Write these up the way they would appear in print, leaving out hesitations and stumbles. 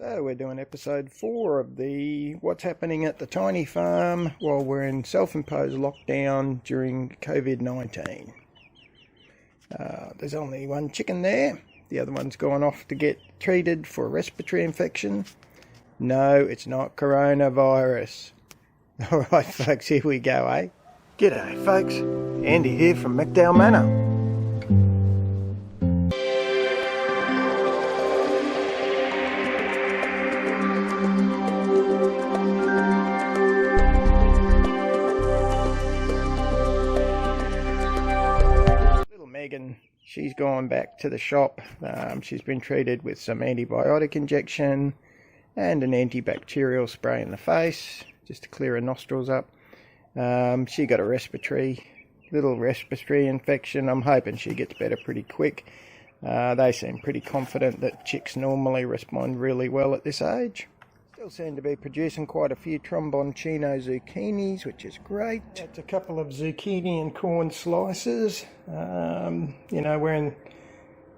So we're doing episode 4 of the what's happening at the tiny farm while we're in self-imposed lockdown during COVID-19. There's only one chicken there. The other one's gone off to get treated for a respiratory infection. No, it's not coronavirus. Alright folks, here we go, eh? G'day folks, Andy here from McDowell Manor. She's gone back to the shop. She's been treated with some antibiotic injection and an antibacterial spray in the face just to clear her nostrils up. She got a little respiratory infection. I'm hoping she gets better pretty quick. They seem pretty confident that chicks normally respond really well at this age. Still seem to be producing quite a few tromboncino zucchinis, which is great. That's a couple of zucchini and corn slices. You know, we're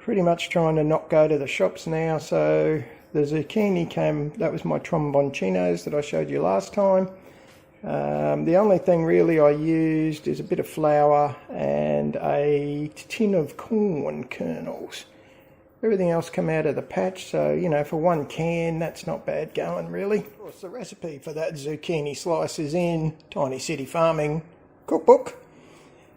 pretty much trying to not go to the shops now, so the zucchini that was my tromboncinos that I showed you last time. The only thing really I used is a bit of flour and a tin of corn kernels. Everything else come out of the patch, so, you know, for one can, that's not bad going, really. Of course, the recipe for that zucchini slice is in Tiny City Farming cookbook.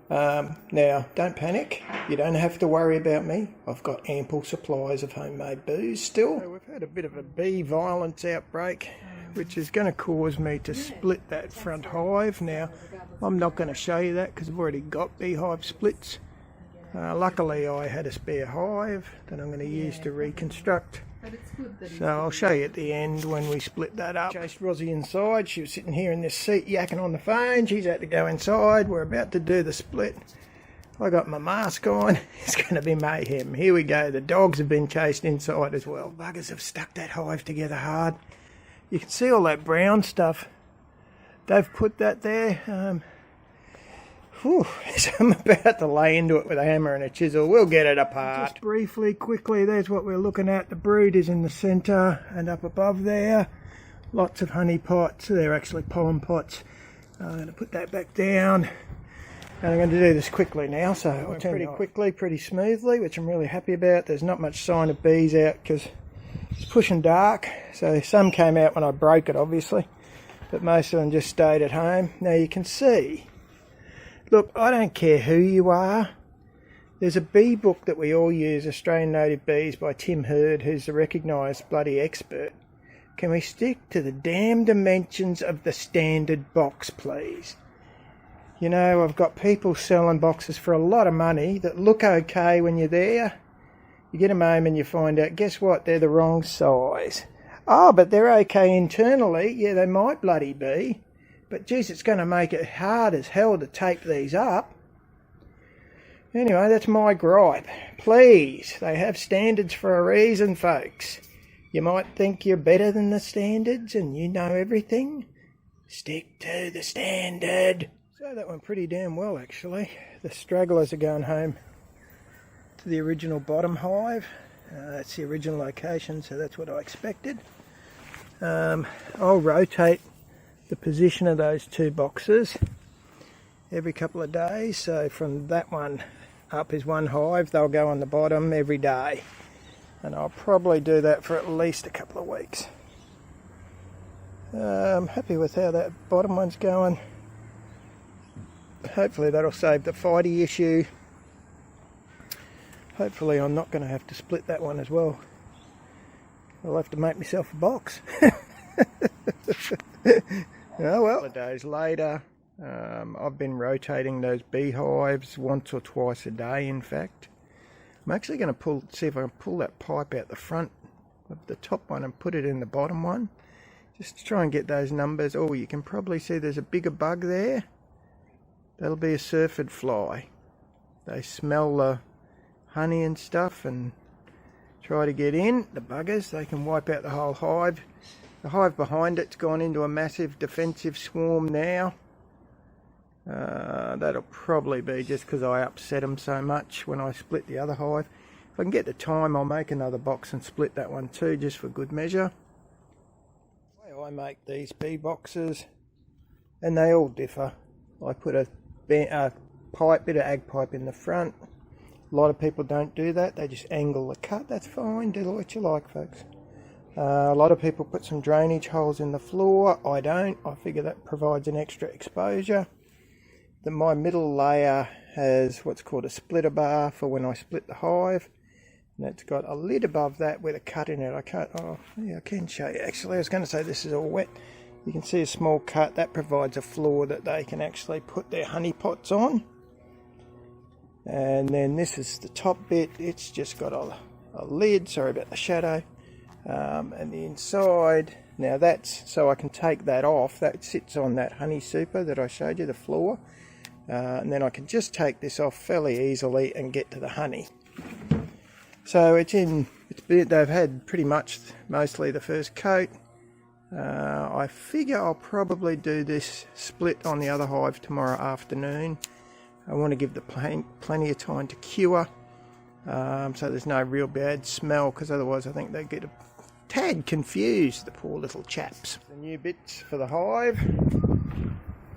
Now, don't panic. You don't have to worry about me. I've got ample supplies of homemade booze still. So we've had a bit of a bee violence outbreak, which is going to cause me to split that front hive. Now, I'm not going to show you that because I've already got beehive splits. Luckily I had a spare hive that I'm going to use to reconstruct, so I'll show you at the end when we split that up. Chased Rosie inside. She was sitting here in this seat yakking on the phone. She's had to go inside. We're about to do the split. I got my mask on. It's going to be mayhem. Here we go. The dogs have been chased inside as well. Buggers have stuck that hive together hard. You can see all that brown stuff. They've put that there. So I'm about to lay into it with a hammer and a chisel. We'll get it apart. Just briefly, quickly, there's what we're looking at. The brood is in the centre and up above there. Lots of honey pots. They're actually pollen pots. I'm going to put that back down. And I'm going to do this quickly now, so I'll turn pretty quickly, pretty smoothly, which I'm really happy about. There's not much sign of bees out because it's pushing dark. So some came out when I broke it, obviously. But most of them just stayed at home. Now you can see. Look, I don't care who you are. There's a bee book that we all use, Australian Native Bees by Tim Hurd, who's a recognised bloody expert. Can we stick to the damn dimensions of the standard box, please? You know, I've got people selling boxes for a lot of money that look okay when you're there. You get them home and you find out, guess what, they're the wrong size. Oh, but they're okay internally. Yeah, they might bloody be. But geez, it's going to make it hard as hell to tape these up. Anyway, that's my gripe. Please, they have standards for a reason, folks. You might think you're better than the standards and you know everything. Stick to the standard. So that went pretty damn well, actually. The stragglers are going home to the original bottom hive. That's the original location, so that's what I expected. I'll rotate the position of those two boxes every couple of days, so from that one up is one hive. They'll go on the bottom every day, and I'll probably do that for at least a couple of weeks. I'm happy with how that bottom one's going. Hopefully that'll save the fighty issue. Hopefully I'm not going to have to split that one as well. I'll have to make myself a box. Oh well. A couple of days later, I've been rotating those beehives once or twice a day, in fact. I'm actually going to see if I can pull that pipe out the front of the top one and put it in the bottom one, just to try and get those numbers. Oh, you can probably see there's a bigger bug there. That'll be a syrphid fly. They smell the honey and stuff and try to get in. The buggers, they can wipe out the whole hive. The hive behind it's gone into a massive defensive swarm now. That'll probably be just because I upset them so much when I split the other hive. If I can get the time, I'll make another box and split that one too, just for good measure. I make these bee boxes, and they all differ. I put a bit of ag pipe in the front. A lot of people don't do that, they just angle the cut. That's fine, do what you like, folks. A lot of people put some drainage holes in the floor. I don't. I figure that provides an extra exposure. My middle layer has what's called a splitter bar for when I split the hive, and it's got a lid above that with a cut in it. I can show you. Actually, I was going to say this is all wet. You can see a small cut. That provides a floor that they can actually put their honey pots on. And then this is the top bit. It's just got a lid, sorry about the shadow, and the inside, now that's so I can take that off. That sits on that honey super that I showed you, the floor, and then I can just take this off fairly easily and get to the honey. So they've had pretty much mostly the first coat. I figure I'll probably do this split on the other hive tomorrow afternoon. I want to give the plenty of time to cure, so there's no real bad smell, because otherwise I think they get a tad confused, the poor little chaps. The new bits for the hive.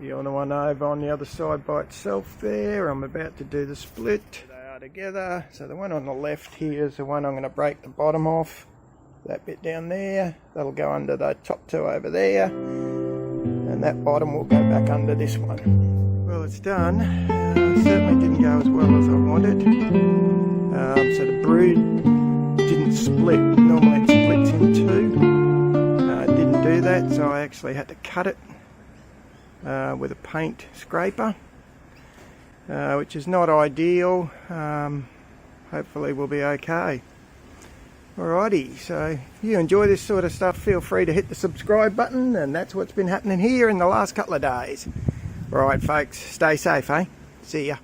The other one over on the other side by itself there. I'm about to do the split. They are together. So the one on the left here is the one I'm going to break the bottom off. That bit down there, that'll go under the top two over there, and that bottom will go back under this one. Well, it's done. Certainly didn't go as well as I wanted. So the brood didn't split. Normally it splits in two. It didn't do that, so I actually had to cut it with a paint scraper, which is not ideal. Hopefully we'll be okay. Alrighty, so if you enjoy this sort of stuff, feel free to hit the subscribe button, and that's what's been happening here in the last couple of days. Alright folks, stay safe, eh? See ya.